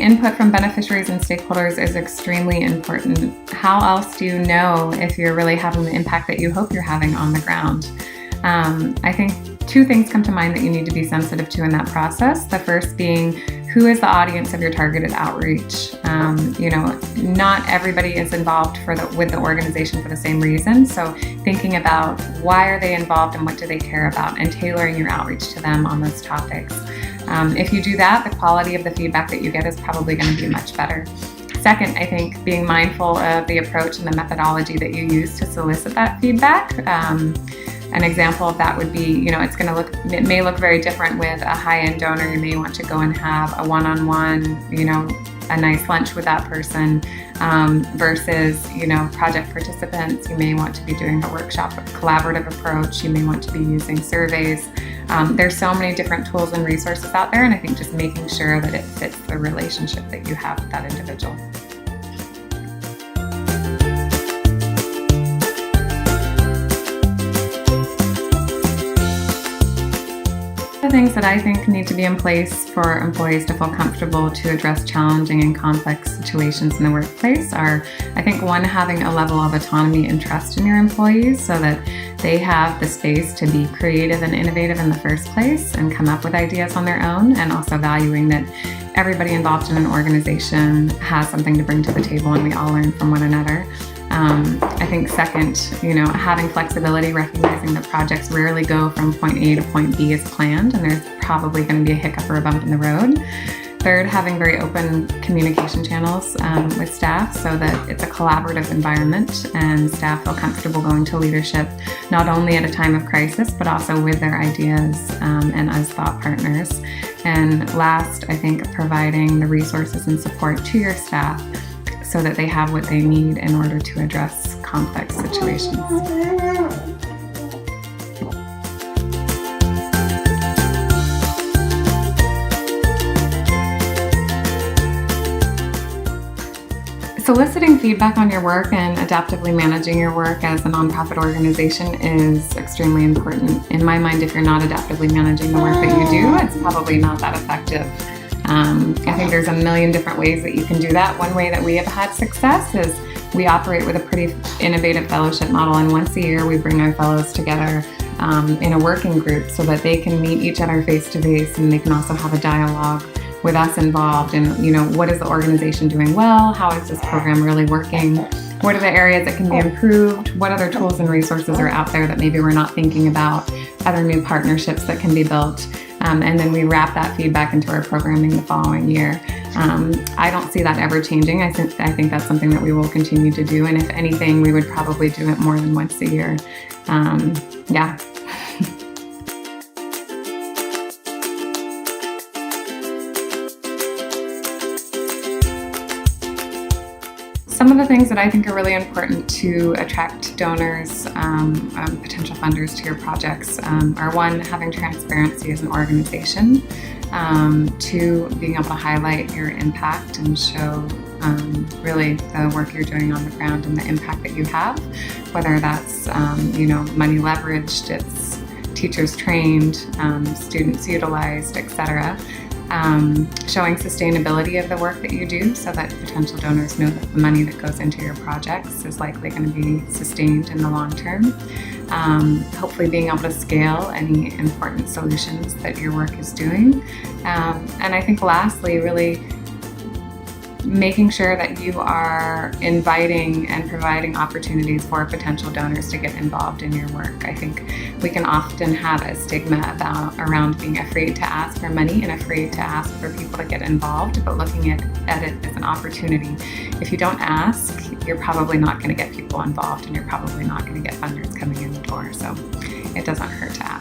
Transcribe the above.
Getting input from beneficiaries and stakeholders is extremely important. How else do you know if you're really having the impact that you hope you're having on the ground? I think two things come to mind that you need to be sensitive to in that process. The first being, who is the audience of your targeted outreach? Not everybody is involved with the organization for the same reason. So thinking about why are they involved and what do they care about, and tailoring your outreach to them on those topics. If you do that, the quality of the feedback that you get is probably going to be much better. Second, I think being mindful of the approach and the methodology that you use to solicit that feedback. An example of that would be, it may look very different with a high-end donor. You may want to go and have a one-on-one, a nice lunch with that person versus, project participants. You may want to be doing a workshop, a collaborative approach. You may want to be using surveys. There's so many different tools and resources out there, and I think just making sure that it fits the relationship that you have with that individual. The things that I think need to be in place for employees to feel comfortable to address challenging and complex situations in the workplace are, I think, one, having a level of autonomy and trust in your employees so that they have the space to be creative and innovative in the first place and come up with ideas on their own, and also valuing that everybody involved in an organization has something to bring to the table and we all learn from one another. I think second, having flexibility, recognizing that projects rarely go from point A to point B as planned, and there's probably going to be a hiccup or a bump in the road. Third, having very open communication channels with staff so that it's a collaborative environment and staff feel comfortable going to leadership, not only at a time of crisis, but also with their ideas and as thought partners. And last, I think providing the resources and support to your staff so that they have what they need in order to address complex situations. Soliciting feedback on your work and adaptively managing your work as a nonprofit organization is extremely important. In my mind, if you're not adaptively managing the work that you do, it's probably not that effective. I think there's a million different ways that you can do that. One way that we have had success is we operate with a pretty innovative fellowship model, and once a year we bring our fellows together in a working group so that they can meet each other face to face, and they can also have a dialogue with us involved in, what is the organization doing well? How is this program really working? What are the areas that can be improved? What other tools and resources are out there that maybe we're not thinking about? Other new partnerships that can be built? And then we wrap that feedback into our programming the following year. I don't see that ever changing. I think that's something that we will continue to do. And if anything, we would probably do it more than once a year. Yeah. Some of the things that I think are really important to attract donors, potential funders to your projects are one, having transparency as an organization, two, being able to highlight your impact and show really the work you're doing on the ground and the impact that you have, whether that's money leveraged, it's teachers trained, students utilized, etc. Showing sustainability of the work that you do so that potential donors know that the money that goes into your projects is likely going to be sustained in the long term. Hopefully being able to scale any important solutions that your work is doing. And I think lastly, really making sure that you are inviting and providing opportunities for potential donors to get involved in your work. I think we can often have a stigma around being afraid to ask for money and afraid to ask for people to get involved, but looking at it as an opportunity. If you don't ask, you're probably not going to get people involved, and you're probably not going to get funders coming in the door. So it doesn't hurt to ask.